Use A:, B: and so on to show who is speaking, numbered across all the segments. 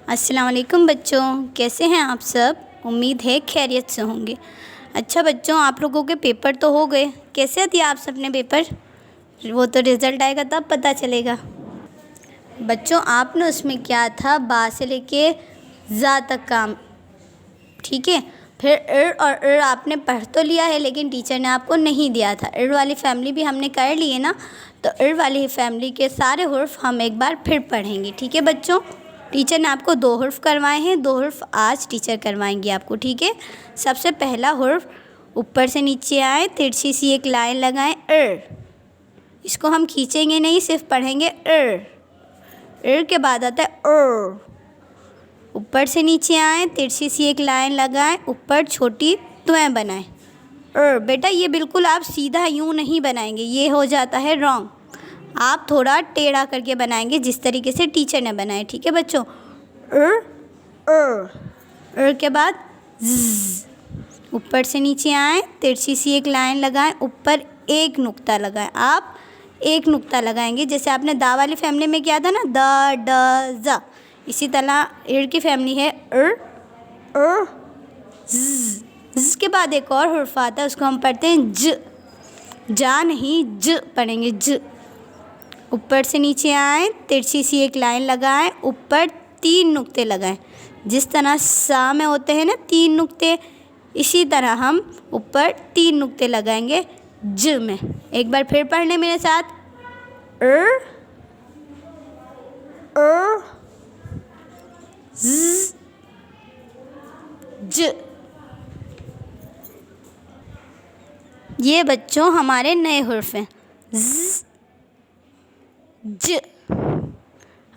A: अस्सलाम वालेकुम बच्चों, कैसे हैं आप सब। उम्मीद है खैरियत से होंगे। अच्छा बच्चों, आप लोगों के पेपर तो हो गए, कैसे दिया आप सबने पेपर? वो तो रिज़ल्ट आएगा तब पता चलेगा। बच्चों आपने उसमें क्या था, बा से लेके ज़ा तक काम, ठीक है। फिर इर और इर आपने पढ़ तो लिया है, लेकिन टीचर ने आपको नहीं दिया था। इर वाली फैमिली भी हमने कर ली है ना, तो इर वाली फैमिली के सारे हुर्फ हम एक बार फिर पढ़ेंगे, ठीक है बच्चों। टीचर ने आपको 2 हुर्फ करवाए हैं, 2 हुर्फ आज टीचर करवाएंगे आपको, ठीक है। सबसे पहला हुर्फ, ऊपर से नीचे आए, तिरछी सी एक लाइन लगाएं, इर। इसको हम खींचेंगे नहीं, सिर्फ पढ़ेंगे इर। इर के बाद आता है उर। ऊपर से नीचे आए, तिरछी सी एक लाइन लगाएं, ऊपर छोटी त्वें बनाएं, उर। बेटा ये बिल्कुल आप सीधा यूँ नहीं बनाएंगे, ये हो जाता है रॉन्ग। आप थोड़ा टेढ़ा करके बनाएंगे, जिस तरीके से टीचर ने बनाए, ठीक है बच्चों। उर के बाद ज़। ऊपर से नीचे आए, तिरछी सी एक लाइन लगाएं, ऊपर एक नुक्ता लगाएं। आप एक नुक्ता लगाएंगे, जैसे आपने दा वाली फैमिली में किया था ना, द ड ज़। इसी तरह इर की फैमिली है ज़ के बाद एक और हुर्फ आता है, उसको हम पढ़ते हैं ज। जा नहीं, ज पढ़ेंगे, ज। ऊपर से नीचे आए, तिरछी सी एक लाइन लगाएं, ऊपर 3 नुक्ते लगाएं। जिस तरह सा में होते हैं ना 3 नुक्ते, इसी तरह हम ऊपर 3 नुक्ते लगाएंगे ज में। एक बार फिर पढ़ने मेरे साथ, ज़ ज। ये बच्चों हमारे नए हुर्फ हैं, ज़ ज।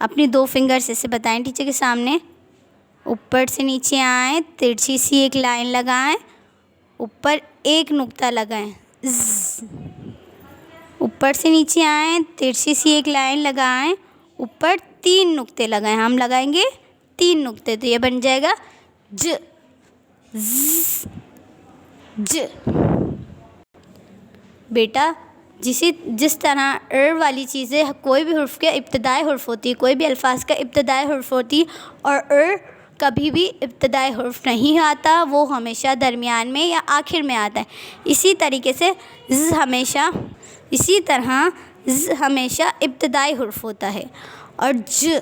A: अपनी 2 फिंगर्स ऐसे बताएं टीचर के सामने। ऊपर से नीचे आए, तिरछी सी एक लाइन लगाएं, ऊपर एक नुक्ता लगाएं, ज़। ऊपर से नीचे आए, तिरछी सी एक लाइन लगाएं, ऊपर 3 नुक्ते लगाएं। हम लगाएंगे 3 नुक्ते, तो ये बन जाएगा ज, ज़ ज। बेटा जिस तरह इर वाली चीज़ें, कोई भी हुर्फ के इब्तदाई हुर्फ होती है, कोई भी अल्फाज का इब्तदाई हुर्फ होती है, और इर कभी भी इब्तदाई हुर्फ नहीं आता, वो हमेशा दरमियान में या आखिर में आता है। इसी तरीके से ज़ हमेशा, इसी तरह ज़ हमेशा इब्तदाई हुर्फ होता है। और ज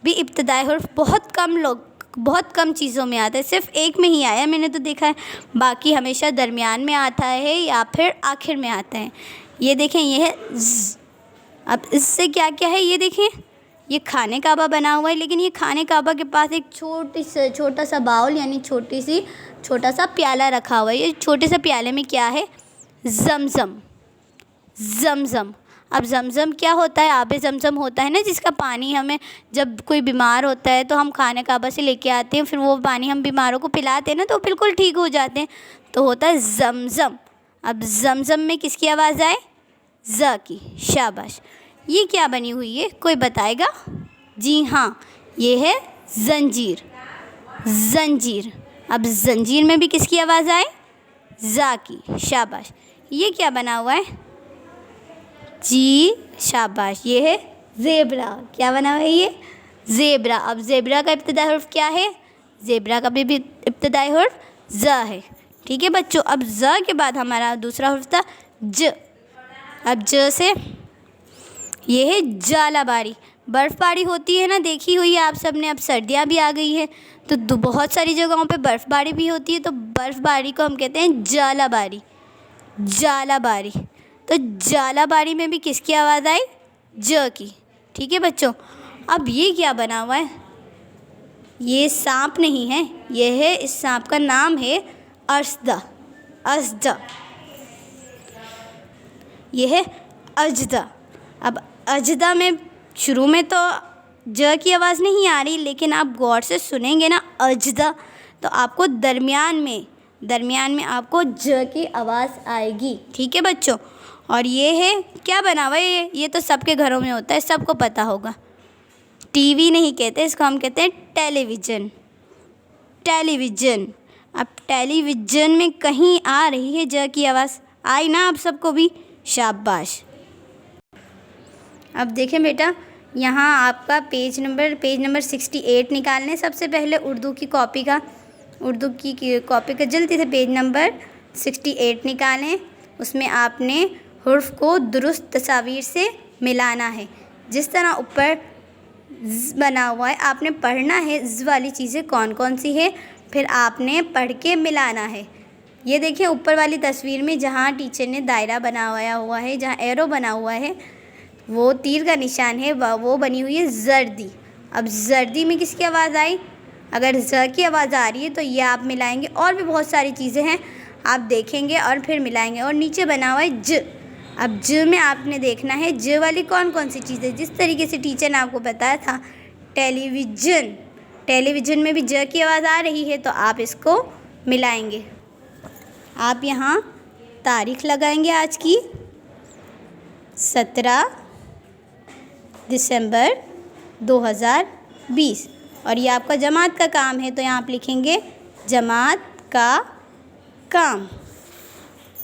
A: भी इब्तदाई हुर्फ बहुत कम चीज़ों में आता है, सिर्फ एक में ही आया मैंने तो देखा है, बाकी हमेशा दरमियान में आता है या फिर आखिर में आता है। ये देखें, ये है ज़। अब इससे क्या क्या है ये देखें, ये खाने काबा बना हुआ है, लेकिन ये खाने काबा के पास एक छोटा सा बाउल यानी छोटा सा प्याला रखा हुआ है। ये छोटे से प्याले में क्या है, ज़मज़म। अब ज़मज़म क्या होता है, आबे ज़मज़म होता है ना, जिसका पानी हमें जब कोई बीमार होता है तो हम खाने काबा से लेके आते हैं, फिर वो पानी हम बीमारों को पिलाते हैं ना, तो बिल्कुल ठीक हो जाते हैं, तो होता है ज़मज़म। अब ज़मज़म में किसकी आवाज़ आए, ज़ की, शाबाश। ये क्या बनी हुई है, कोई बताएगा? जी हाँ, ये है ज़ंजीर। अब ज़ंजीर में भी किसकी आवाज़ आए, ज़ा की, शाबाश। ये क्या बना हुआ है, जी, शाबाश। ये है ज़ेबरा। क्या बना हुआ है ये, ज़ेबरा। अब ज़ेबरा का इब्तिदाई हुर्फ क्या है, ज़ेबरा का भी इब्तिदाई हुर्फ ज़ है, ठीक है बच्चों। अब ज़ के बाद हमारा दूसरा हुर्फ था ज। अब ज से ये है जालाबारी। बर्फ़बारी होती है ना, देखी हुई है आप सब ने। अब सर्दियाँ भी आ गई हैं, तो बहुत सारी जगहों पे बर्फ़बारी भी होती है, तो बर्फ़बारी को हम कहते हैं जालाबारी। तो जालाबारी में भी किसकी आवाज़ आई, ज की, ठीक है बच्चों। अब ये क्या बना हुआ है, ये सांप नहीं है, ये है, इस सांप का नाम है अजदा। ये है अजदा। अब अजदा में शुरू में तो ज की आवाज़ नहीं आ रही, लेकिन आप गौर से सुनेंगे ना अजदा, तो आपको दरमियान में आपको ज की आवाज़ आएगी, ठीक है बच्चों। और ये है, क्या बना हुआ है ये तो सबके घरों में होता है, सबको पता होगा। टीवी नहीं कहते इसको, हम कहते हैं टेलीविज़न। अब टेलीविज़न में कहीं आ रही है ज की आवाज़, आई ना आप सबको भी, शाबाश। अब देखें बेटा, यहाँ आपका पेज नंबर 68 निकालने। सबसे पहले उर्दू की कॉपी का जल्दी से पेज नंबर 68 निकालें। उसमें आपने हुर्फ को दुरुस्त तस्वीर से मिलाना है। जिस तरह ऊपर ज़ बना हुआ है आपने पढ़ना है ज़ वाली चीज़ें कौन कौन सी है, फिर आपने पढ़ के मिलाना है। ये देखिए ऊपर वाली तस्वीर में जहाँ टीचर ने दायरा बनाया हुआ है, जहाँ एरो बना हुआ है, वो तीर का निशान है, वो बनी हुई है जर्दी। अब जर्दी में किसकी आवाज़ आई? अगर ज़ की आवाज़ आ रही है तो ये आप मिलाएंगे। और भी बहुत सारी चीज़ें हैं, आप देखेंगे और फिर मिलाएंगे। और नीचे बना हुआ है ज। अब ज में आपने देखना है ज वाली कौन कौन सी चीज़ें। जिस तरीके से टीचर ने आपको बताया था टेलीविज़न में भी ज की आवाज़ आ रही है, तो आप इसको मिलाएंगे। आप यहाँ तारीख लगाएंगे आज की 17 दिसंबर 2020। और ये आपका जमात का काम है, तो यहाँ आप लिखेंगे जमात का काम।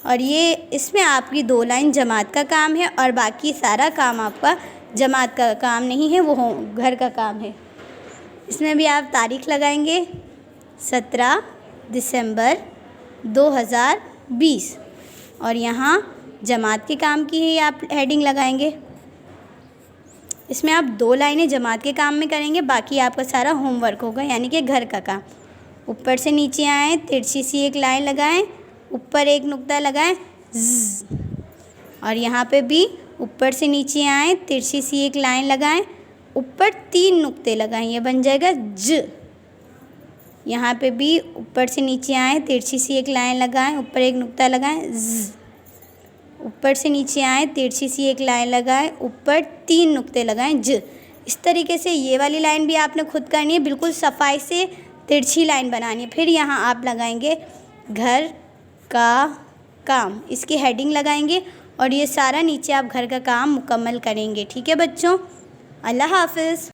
A: और ये इसमें आपकी 2 लाइन जमात का काम है और बाकी सारा काम आपका जमात का काम नहीं है, वो घर का काम है। इसमें भी आप तारीख लगाएंगे 17 दिसंबर 2020। और यहाँ जमात के काम की ही आप हेडिंग लगाएंगे। इसमें आप 2 लाइनें जमात के काम में करेंगे, बाकी आपका सारा होमवर्क होगा, यानी कि घर का काम। ऊपर से नीचे आएँ, तिरछी सी एक लाइन लगाएं, ऊपर एक नुक्ता लगाएं ज़। और यहाँ पे भी ऊपर से नीचे आएँ, तिरछी सी एक लाइन लगाएं, ऊपर 3 नुक्ते लगाएं, ये बन जाएगा ज। यहाँ पे भी ऊपर से नीचे आएँ, तिरछी सी एक लाइन लगाएं, ऊपर एक नुक्ता लगाएं ज़। ऊपर से नीचे आएँ, तिरछी सी एक लाइन लगाएं, ऊपर 3 नुक्ते लगाएं ज। इस तरीके से ये वाली लाइन भी आपने खुद करनी है, बिल्कुल सफाई से तिरछी लाइन बनानी है। फिर यहाँ आप लगाएंगे घर का काम, इसकी हेडिंग लगाएंगे और ये सारा नीचे आप घर का काम मुकम्मल करेंगे। ठीक है बच्चों, अल्लाह हाफ़िज़।